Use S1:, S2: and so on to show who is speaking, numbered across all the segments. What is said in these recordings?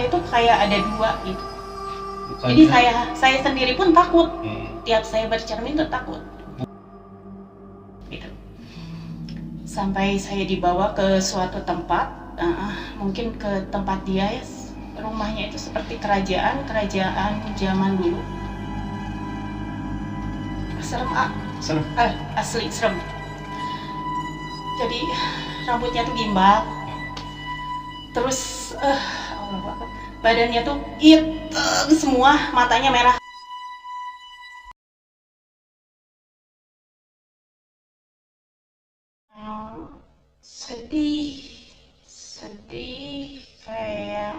S1: saya itu kayak ada dua gitu.
S2: Bukannya,
S1: Jadi saya sendiri pun takut. Tiap saya bercermin tuh takut. Gitu. Sampai saya dibawa ke suatu tempat, mungkin ke tempat dia ya, rumahnya itu seperti kerajaan zaman dulu. Serem,
S2: serem.
S1: asli serem. Jadi rambutnya tuh gimbal, terus Allah Akbar, badannya tuh hitam semua, matanya merah. Sedih kayak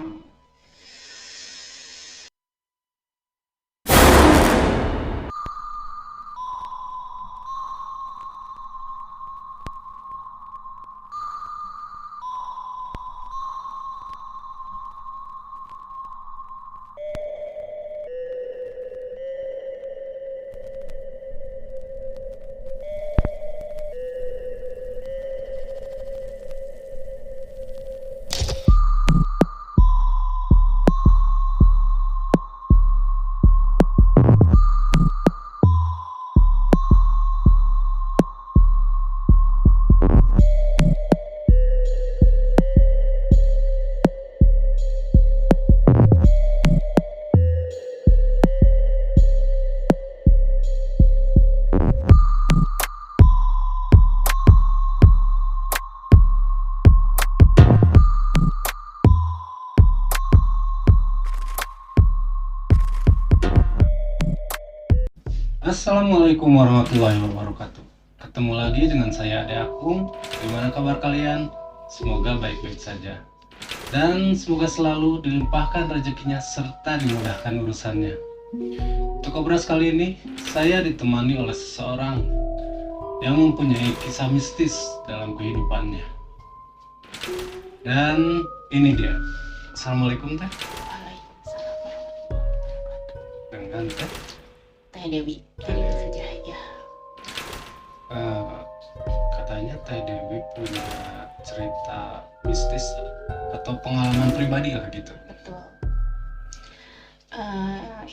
S2: Assalamualaikum warahmatullahi wabarakatuh. Ketemu lagi dengan saya Ade Akung. Gimana kabar kalian? Semoga baik-baik saja. Dan semoga selalu dilimpahkan rezekinya serta dimudahkan urusannya. Untuk obras kali ini, saya ditemani oleh seseorang yang mempunyai kisah mistis dalam kehidupannya. Dan ini dia. Assalamualaikum Teh. Dengan Teh
S1: Dewi saja ya.
S2: Katanya Teh Dewi punya cerita mistis atau pengalaman pribadi lah gitu.
S1: Betul.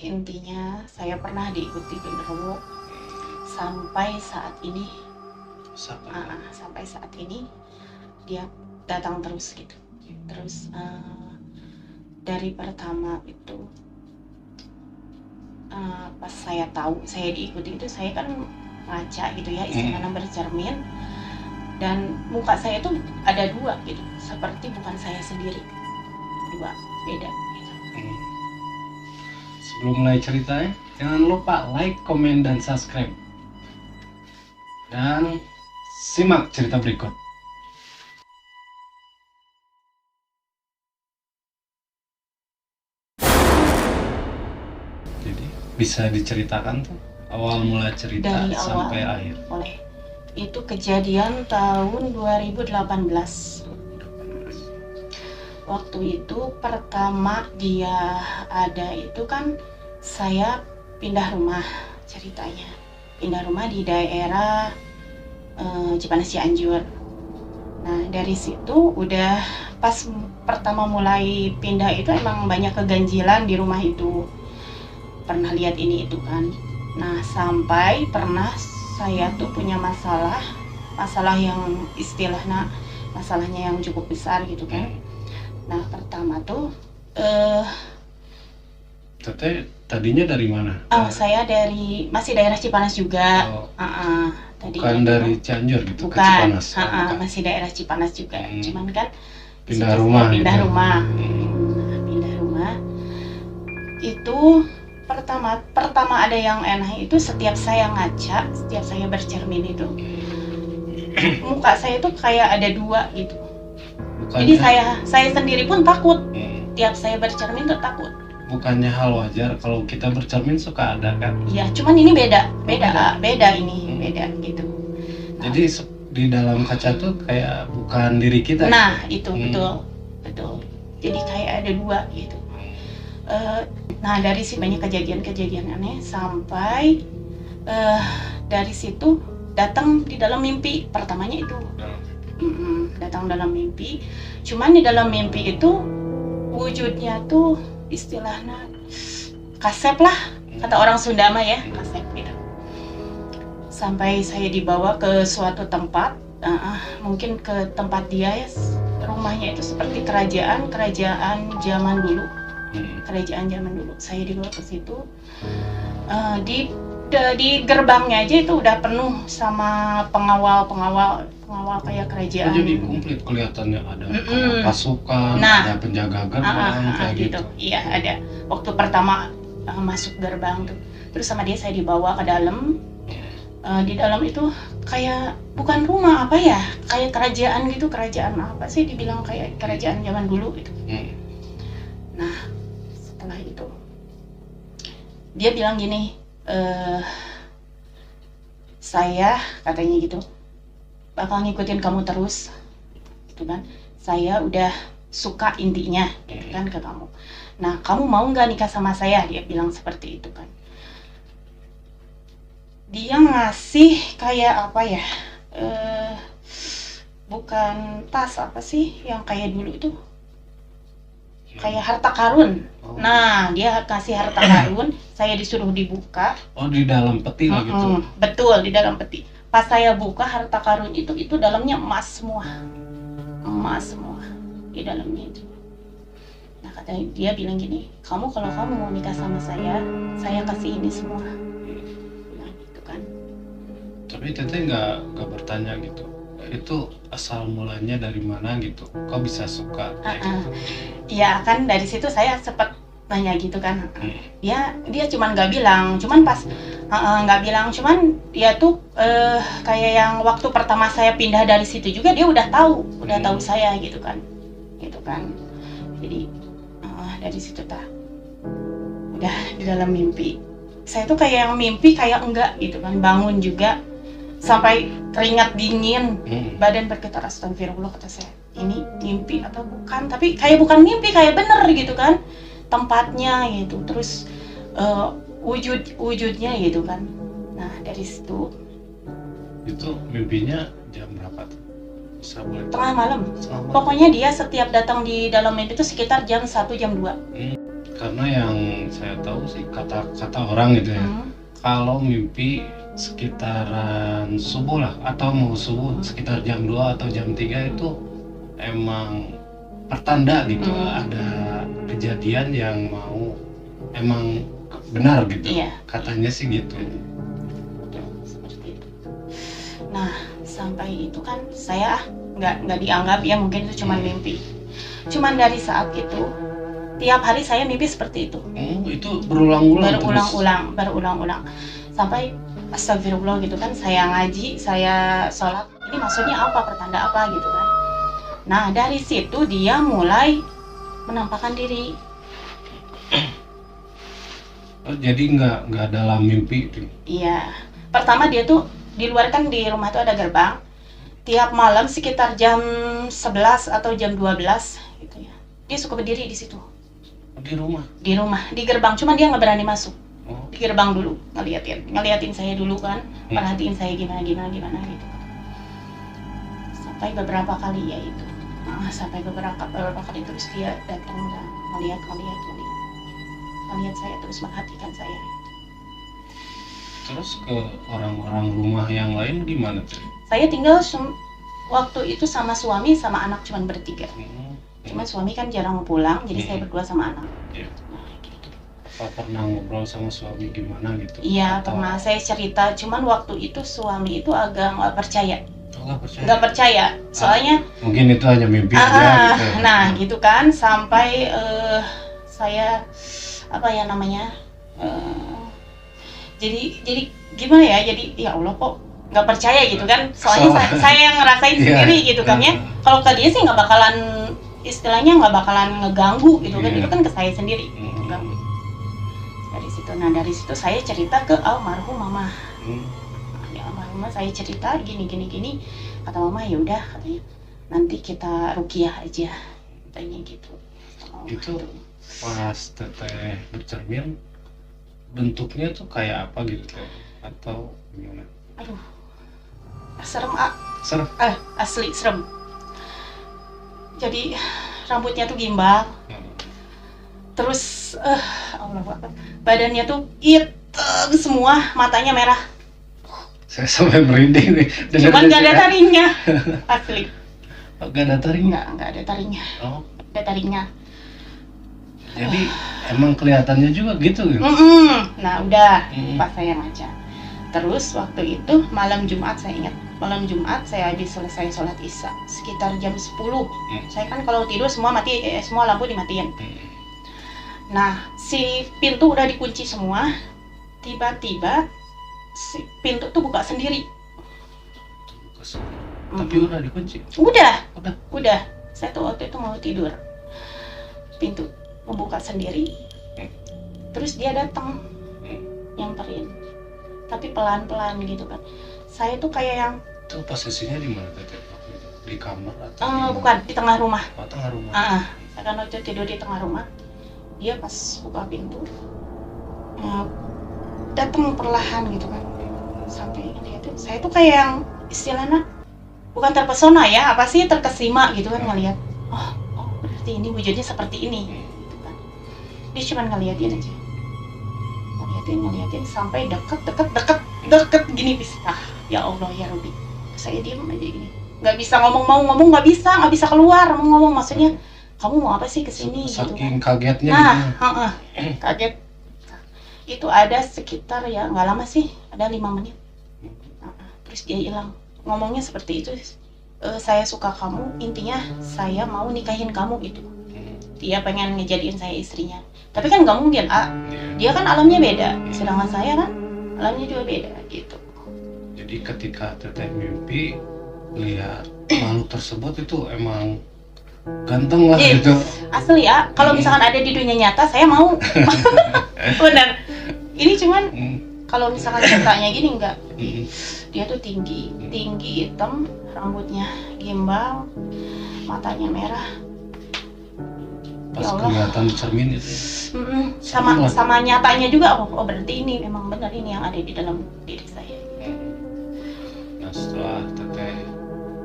S1: Intinya saya pernah diikuti genderuwo sampai saat ini. Sampai saat ini dia datang terus gitu. Terus dari pertama itu pas saya tahu saya diikuti itu, saya kan ngaca gitu ya, istilahnya bercermin, dan muka saya itu ada dua gitu, seperti bukan saya sendiri, dua beda gitu.
S2: Sebelum mulai ceritanya, jangan lupa like, komen, dan subscribe, dan simak cerita berikut. Bisa diceritakan tuh awal mula cerita
S1: dari
S2: sampai
S1: awal,
S2: akhir?
S1: Boleh. Itu kejadian tahun 2018. Waktu itu pertama dia ada itu kan saya pindah rumah ceritanya. Pindah rumah di daerah Cipanas Cianjur. Nah dari situ udah pas pertama mulai pindah itu emang banyak keganjilan di rumah itu. Pernah lihat ini itu kan. Nah sampai pernah saya tuh punya masalah yang istilahnya masalahnya yang cukup besar gitu kan. Nah pertama tuh
S2: Teteh tadinya dari mana?
S1: Saya masih daerah Cipanas juga.
S2: Bukan dari Cianjur gitu.
S1: Bukan,
S2: ke Cipanas.
S1: masih daerah Cipanas juga. Cuman kan
S2: pindah rumah
S1: pindah rumah itu pertama ada yang enak itu, setiap saya ngaca, setiap saya bercermin itu muka saya tuh kayak ada dua gitu. Jadi saya sendiri pun takut. Tiap saya bercermin tuh takut.
S2: Bukannya hal wajar kalau kita bercermin suka ada kan?
S1: Iya, cuman ini beda ini beda gitu.
S2: Jadi di dalam kaca tuh kayak bukan diri kita.
S1: Nah itu betul. Jadi kayak ada dua gitu. Nah dari situ banyak kejadian aneh sampai dari situ datang di dalam mimpi. Pertamanya itu datang dalam mimpi. Cuman di dalam mimpi itu wujudnya tuh istilahnya kasep lah, kata orang Sunda mah ya, kasep gitu. Sampai saya dibawa ke suatu tempat, mungkin ke tempat dia ya, rumahnya itu seperti kerajaan zaman dulu. Kerajaan zaman dulu. Saya dibawa ke situ. Di gerbangnya aja itu udah penuh sama pengawal kayak kerajaan.
S2: Jadi komplit kelihatannya ada pasukan, ada penjaga gerbang kayak gitu.
S1: Iya, ada. Waktu pertama masuk gerbang tuh. Terus sama dia saya dibawa ke dalam. Di dalam itu kayak bukan rumah apa ya, kayak kerajaan gitu. Kerajaan apa sih dibilang, kayak kerajaan zaman dulu gitu. Nah, setelah itu dia bilang gini, saya katanya gitu bakal ngikutin kamu terus gitu kan, saya udah suka intinya gitu kan ke kamu. Nah, kamu mau nggak nikah sama saya? Dia bilang seperti itu kan. Dia ngasih kayak apa ya, bukan tas, apa sih yang kayak dulu itu, kayak harta karun. Nah, dia kasih harta karun, saya disuruh dibuka.
S2: Oh, di dalam peti lah gitu.
S1: Betul, di dalam peti. Pas saya buka harta karun itu dalamnya emas semua. Emas semua di dalamnya itu. Nah, katanya dia bilang gini, kamu kalau kamu mau nikah sama saya kasih ini semua. Nah, gitu kan.
S2: Tapi Teteh nggak bertanya gitu, itu asal mulanya dari mana gitu, kok bisa suka kayak gitu?
S1: Iya kan, dari situ saya sempat nanya gitu kan. Dia cuman nggak bilang, cuman pas nggak bilang, cuman dia tuh kayak yang waktu pertama saya pindah dari situ juga dia udah tahu saya gitu kan. Jadi dari situ udah di dalam mimpi. Saya tuh kayak yang mimpi kayak enggak gitu kan, bangun juga sampai keringat dingin, badan bergetar, astagfirullah kata saya. Ini mimpi atau bukan? Tapi kayak bukan mimpi, kayak bener gitu kan. Tempatnya gitu, terus wujudnya gitu kan. Nah, dari situ.
S2: Itu mimpinya jam berapa tuh?
S1: Tengah malam. Pokoknya dia setiap datang di dalam mimpi itu sekitar jam 1, jam 2.
S2: Karena yang saya tahu sih kata orang gitu ya, kalau mimpi sekitaran subuh lah, atau mau subuh sekitar jam 2 atau jam 3 itu emang pertanda gitu, ada kejadian yang mau emang benar gitu.
S1: Iya.
S2: Katanya sih gitu.
S1: Betul, seperti itu. Nah, sampai itu kan saya nggak dianggap ya, mungkin itu cuma mimpi. Cuman dari saat itu tiap hari saya mimpi seperti itu.
S2: Itu berulang-ulang.
S1: Berulang-ulang. Sampai astagfirullah gitu kan, saya ngaji, saya sholat. Ini maksudnya apa? Pertanda apa gitu kan? Nah, dari situ dia mulai menampakkan diri.
S2: Jadi nggak dalam mimpi itu?
S1: Iya. Pertama dia tuh di luar kan, di rumah itu ada gerbang. Tiap malam sekitar jam 11 atau jam 12 gitu ya. Dia suka berdiri di situ.
S2: Di rumah?
S1: Di rumah, di gerbang. Cuma dia nggak berani masuk. Di gerbang dulu, ngeliatin saya dulu kan, perhatiin saya gimana gitu. Sampai beberapa kali ya itu. Sampai beberapa kali terus dia datang dan melihat saya, terus memperhatikan saya.
S2: Terus ke orang-orang rumah yang lain gimana tuh?
S1: Saya tinggal waktu itu sama suami sama anak, cuma bertiga. Cuma suami kan jarang pulang, jadi saya berdua sama anak. Nah, gitu.
S2: Apa pernah ngobrol sama suami gimana gitu?
S1: Iya, pernah saya cerita, cuman waktu itu suami itu agak nggak percaya. Nggak percaya, soalnya
S2: mungkin itu hanya mimpi aja gitu.
S1: Nah gitu kan, sampai saya apa ya namanya, jadi gimana ya, jadi ya Allah kok nggak percaya gitu kan, soalnya saya yang ngerasain sendiri gitu kan ya. Kalau ke dia sih nggak bakalan, istilahnya nggak bakalan ngeganggu gitu kan, itu kan ke saya sendiri ganggu. Dari situ saya cerita ke almarhum mama. Almarhumah saya cerita gini, kata mama ya udah, katanya nanti kita ruqyah aja, katanya gitu.
S2: Itu pas Teteh bercermin bentuknya tuh kayak apa gitu atau gimana?
S1: Aduh, serem
S2: asli
S1: serem. Jadi rambutnya tuh gimbal, Terus Allah Akbar, badannya tuh hitam semua, matanya merah.
S2: Saya sampai merinding nih.
S1: Cuman nggak ada taringnya, asli.
S2: Nggak ada taringnya.
S1: Nggak ada taringnya.
S2: Oh,
S1: Ada taringnya.
S2: jadi emang kelihatannya juga gitu.
S1: Nah udah, pas saya ngaca. Terus waktu itu malam Jumat, saya ingat malam Jumat saya habis selesai sholat isya sekitar jam 10. Saya kan kalau tidur semua mati, semua lampu dimatiin. Nah si pintu udah dikunci semua, tiba-tiba si pintu tuh buka sendiri.
S2: Tapi udah dikunci.
S1: Udah. Saya tuh waktu itu mau tidur, pintu membuka sendiri. Terus dia datang nyamperin, tapi pelan-pelan gitu kan. Saya tuh kayak yang
S2: itu posisinya di mana Teteh? Di kamar atau
S1: bukan, di tengah rumah.
S2: Oh, tengah rumah.
S1: Saya kan waktu itu tidur di tengah rumah. Dia pas buka pintu datang perlahan gitu kan, sampai dia tuh, saya tuh kayak yang istilahnya bukan terpesona ya, apa sih, terkesima gitu kan, ngelihat oh berarti ini wujudnya seperti ini gitu kan. Dia cuma ngeliatin aja, ngeliatin sampai deket gini bisa. Ya Allah ya Rabbi, saya diem aja gini, nggak bisa ngomong, nggak bisa keluar mau ngomong, maksudnya kamu mau apa sih kesini gitu
S2: saking
S1: kan.
S2: kagetnya
S1: Kaget. Itu ada sekitar, ya nggak lama sih, ada 5 menit. Terus dia hilang, ngomongnya seperti itu, saya suka kamu, intinya saya mau nikahin kamu gitu. Dia pengen ngejadiin saya istrinya, tapi kan nggak mungkin, dia kan alamnya beda, sedangkan saya kan alamnya juga beda gitu.
S2: Jadi ketika Teteh mimpi lihat makhluk tersebut itu emang ganteng lah gitu.
S1: Asli ya, kalau misalkan ada di dunia nyata saya mau. Benar. Ini cuman kalau misalkan ceritanya gini enggak. Dia tuh tinggi hitam, rambutnya gimbal, matanya merah.
S2: Pas
S1: Ya Allah.
S2: kelihatan cermin itu.
S1: Sama nyatanya juga. Oh berarti ini memang benar, ini yang ada di dalam diri saya.
S2: Nah setelah Teteh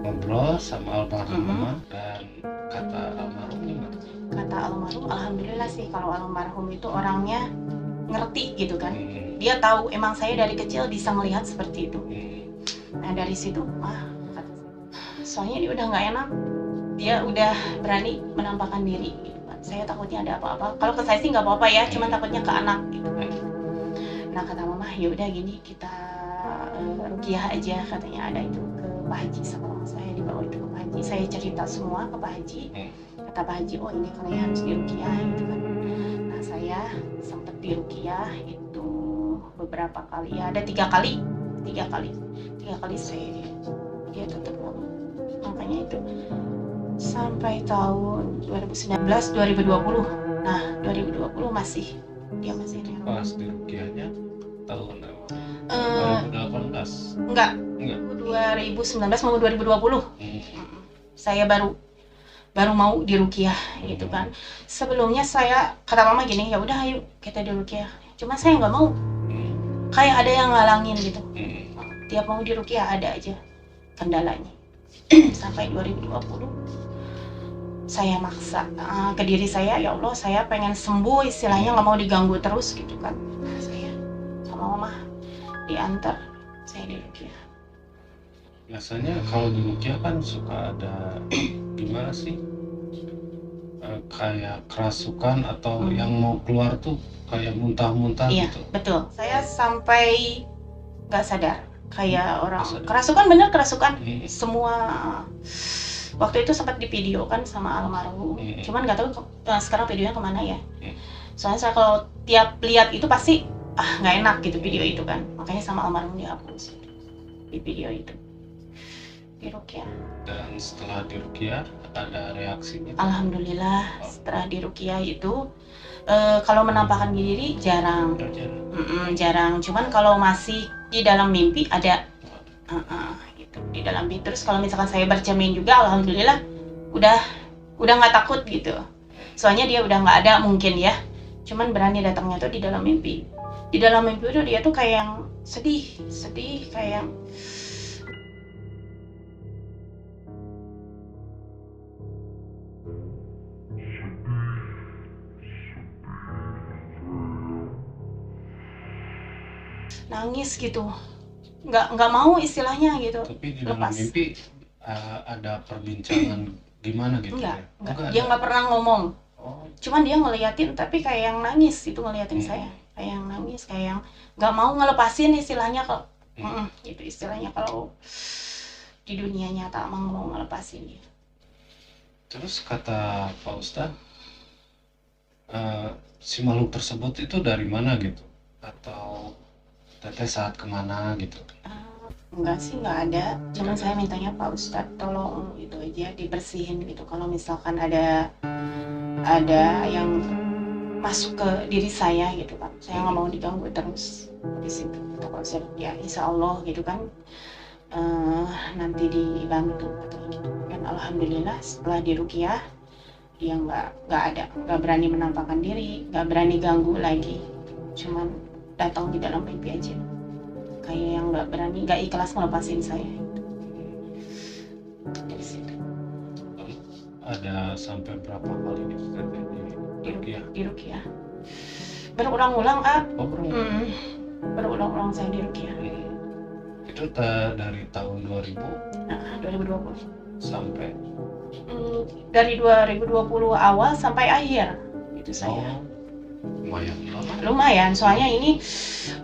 S2: ngobrol sama almarhum dan kata almarhum gimana?
S1: Kata almarhum, alhamdulillah sih kalau almarhum itu orangnya ngerti gitu kan. Dia tahu emang saya dari kecil bisa melihat seperti itu. Nah dari situ, soalnya dia udah nggak enak, dia udah berani menampakkan diri gitu kan. Saya takutnya ada apa-apa. Kalau ke saya sih nggak apa-apa ya, cuma takutnya ke anak gitu kan. Nah kata mama, ya udah gini, kita ruqyah aja, katanya ada itu ke Pak Haji sama mama saya, dibawa itu ke Pak Haji. Saya cerita semua ke Pak Haji. Kata Pak Haji, oh ini kalian harus diruqyah gitu kan. Nah saya sempat diruqyah itu beberapa kali, ya ada 3 kali dia tetap ngomong. Makanya itu sampai tahun 2019 2020. Nah 2020 masih rela.
S2: Pas diruqyahnya tahun 2018?
S1: Enggak 2019 mau 2020. Saya baru mau diruqyah gitu kan. Sebelumnya saya kata mama gini, ya udah ayo kita diruqyah. Cuma saya nggak mau, kayak ada yang ngalangin gitu. Tiap mau diruqyah ada aja kendalanya. Sampai 2020 saya maksa ke diri saya, ya Allah saya pengen sembuh, istilahnya nggak mau diganggu terus gitu kan. Nah, saya sama mama diantar, saya diruqyah.
S2: Biasanya kalau diruqyah kan suka ada gimana sih, kayak kerasukan atau yang mau keluar tuh kayak muntah-muntah gitu.
S1: Betul, saya sampai nggak sadar kayak orang kerasukan, bener kerasukan. Semua waktu itu sempat divideokan sama almarhum, cuman nggak tahu sekarang videonya kemana ya. Soalnya saya kalau tiap lihat itu pasti nggak enak gitu video itu kan, makanya sama almarhum dihapus di video itu. Diruqyah. Dan
S2: setelah diruqyah ada reaksinya?
S1: Alhamdulillah setelah diruqyah itu kalau menampakkan diri jarang. Jarang. Cuman kalau masih di dalam mimpi ada. Gitu, di dalam mimpi. Terus kalau misalkan saya bercermin juga, alhamdulillah udah nggak takut gitu. Soalnya dia udah nggak ada mungkin ya. Cuman berani datangnya tuh di dalam mimpi. Di dalam mimpi itu dia tuh kayak yang sedih kayak nangis gitu, nggak mau istilahnya gitu.
S2: Tapi di dalam
S1: Lepas.
S2: mimpi ada perbincangan gimana gitu
S1: Enggak,
S2: ya?
S1: enggak.
S2: Enggak
S1: Dia
S2: ada.
S1: nggak pernah ngomong.
S2: Oh,
S1: Cuman dia ngeliatin tapi kayak yang nangis itu ngeliatin saya. Kayak yang nangis, kayak yang nggak mau ngelepasin istilahnya kalau itu istilahnya kalau di dunia nyata emang mau ngelepasin gitu.
S2: terus kata Pak Ustadz, si makhluk tersebut itu dari mana gitu? Atau teteh saat kemana gitu?
S1: Enggak sih, nggak ada. Cuman saya mintanya Pak Ustadz tolong itu aja dibersihin gitu. Kalau misalkan ada yang masuk ke diri saya gitu kan, saya nggak mau diganggu terus di situ. Kata Pak Ustadz, ya insya Allah gitu kan, nanti dibantu katanya gitu. Dan alhamdulillah setelah diruqyah dia nggak berani menampakkan diri, nggak berani ganggu lagi. Cuman datang di dalam mimpi aja, kayak yang nggak berani, nggak ikhlas ngelepasin saya dari situ.
S2: Ada sampai berapa kali gitu teteh di ruqyah?
S1: Di ruqyah berulang-ulang
S2: Oh,
S1: berulang-ulang saya di ruqyah.
S2: Itu dari tahun 2000
S1: 2020
S2: sampai
S1: dari 2020 awal sampai akhir itu saya.
S2: Lumayan lama.
S1: Lumayan, soalnya ini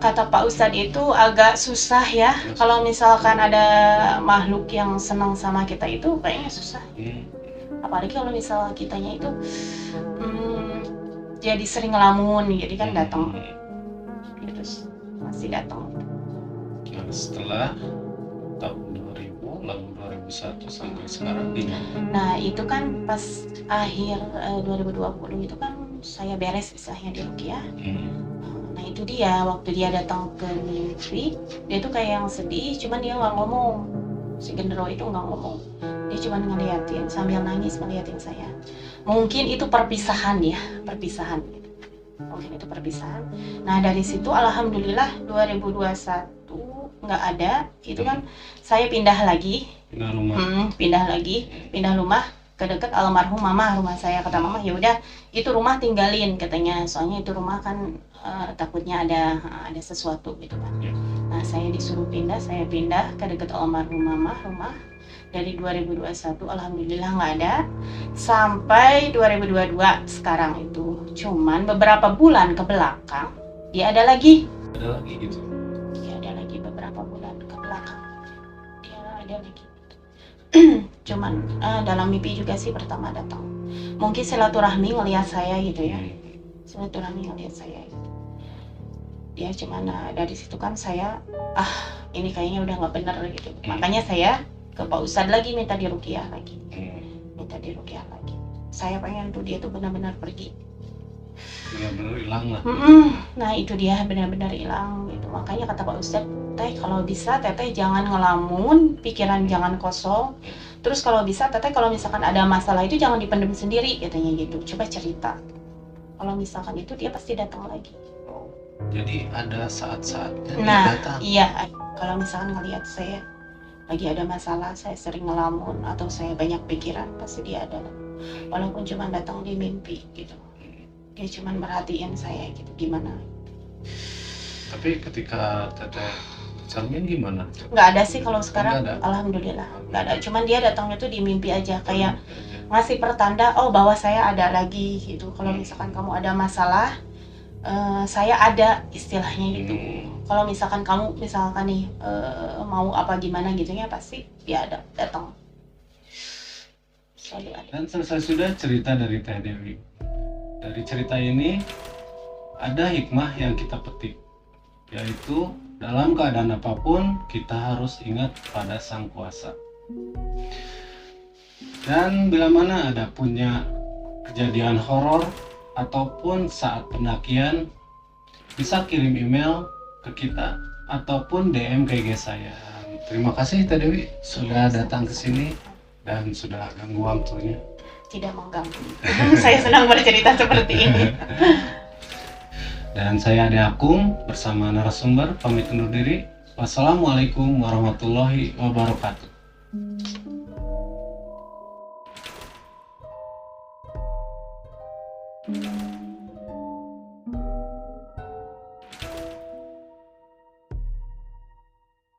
S1: kata Pak Ustadz itu agak susah ya. Kalau misalkan ada makhluk yang senang sama kita itu kayaknya susah. Apalagi kalau misalnya kitanya itu jadi sering ngelamun, jadi kan datang terus masih datang.
S2: Nah, setelah tahun 2000 lalu 2001 sampai sekarang gimana?
S1: Nah itu kan pas akhir 2020 itu kan saya beres istilahnya di ruqyah. Nah itu dia, waktu dia datang ke mimpi, dia tuh kayak yang sedih, cuman dia nggak ngomong. Si genderuwo itu nggak ngomong, dia cuma ngeliatin sambil nangis ngeliatin saya. Mungkin itu perpisahan ya, perpisahan gitu. Mungkin itu perpisahan. Nah dari situ alhamdulillah 2021 nggak ada, itu kan saya pindah lagi.
S2: Pindah rumah.
S1: Pindah rumah ke dekat almarhum mama, rumah saya. Kata mama, ya udah itu rumah tinggalin katanya, soalnya itu rumah kan takutnya ada sesuatu gitu kan. Nah saya disuruh pindah, saya pindah ke dekat almarhum mama rumah. Dari 2021 alhamdulillah nggak ada sampai 2022 sekarang itu. Cuman beberapa bulan ke belakang dia ada lagi.
S2: Ada lagi gitu.
S1: Dia ada lagi beberapa bulan ke belakang. Dia ada lagi. Cuman dalam mimpi juga sih pertama datang. Mungkin silaturahmi ngelihat saya gitu ya. Silaturahmi ngelihat saya gitu. Dia cuman dari situ kan saya ini kayaknya udah nggak bener gitu. Makanya saya ke Pak Ustadz lagi minta diruqyah lagi. Saya pengen tuh dia tuh benar-benar pergi.
S2: Benar-benar hilang lah.
S1: Nah itu dia benar-benar hilang gitu. Makanya kata Pak Ustadz, teh kalau bisa teteh jangan ngelamun, pikiran jangan kosong. Terus kalau bisa teteh kalau misalkan ada masalah itu jangan dipendam sendiri katanya gitu. Coba cerita. Kalau misalkan itu dia pasti datang lagi.
S2: Jadi ada saat-saatnya dia
S1: Nah
S2: datang.
S1: iya, kalau misalkan ngelihat saya lagi ada masalah, saya sering ngelamun atau saya banyak pikiran, pasti dia ada. Walaupun cuma datang di mimpi gitu. Dia cuma merhatiin saya gitu, gimana.
S2: Tapi ketika teteh cermin gimana?
S1: Nggak ada sih kalau sekarang,
S2: Nggak ada.
S1: alhamdulillah nggak ada. Cuman dia datangnya tuh di mimpi aja, kayak ngasih pertanda, oh bahwa saya ada lagi gitu. Kalau misalkan kamu ada masalah, saya ada istilahnya gitu. Kalau misalkan kamu misalkan nih mau apa gimana gitunya, pasti dia ada datang. Selalu ada.
S2: Dan selesai sudah cerita dari Teh Dewi. Dari cerita ini ada hikmah yang kita petik, yaitu dalam keadaan apapun kita harus ingat pada Sang Kuasa. Dan bila mana ada punya kejadian horor ataupun saat pendakian, bisa kirim email ke kita ataupun DM ke IG saya. Terima kasih Teh Dewi sudah datang ke sini dan sudah ganggu waktunya.
S1: Tidak mengganggu. Saya senang bercerita seperti ini.
S2: Dan saya Ade Akung bersama narasumber pamit undur diri. Wassalamualaikum warahmatullahi wabarakatuh.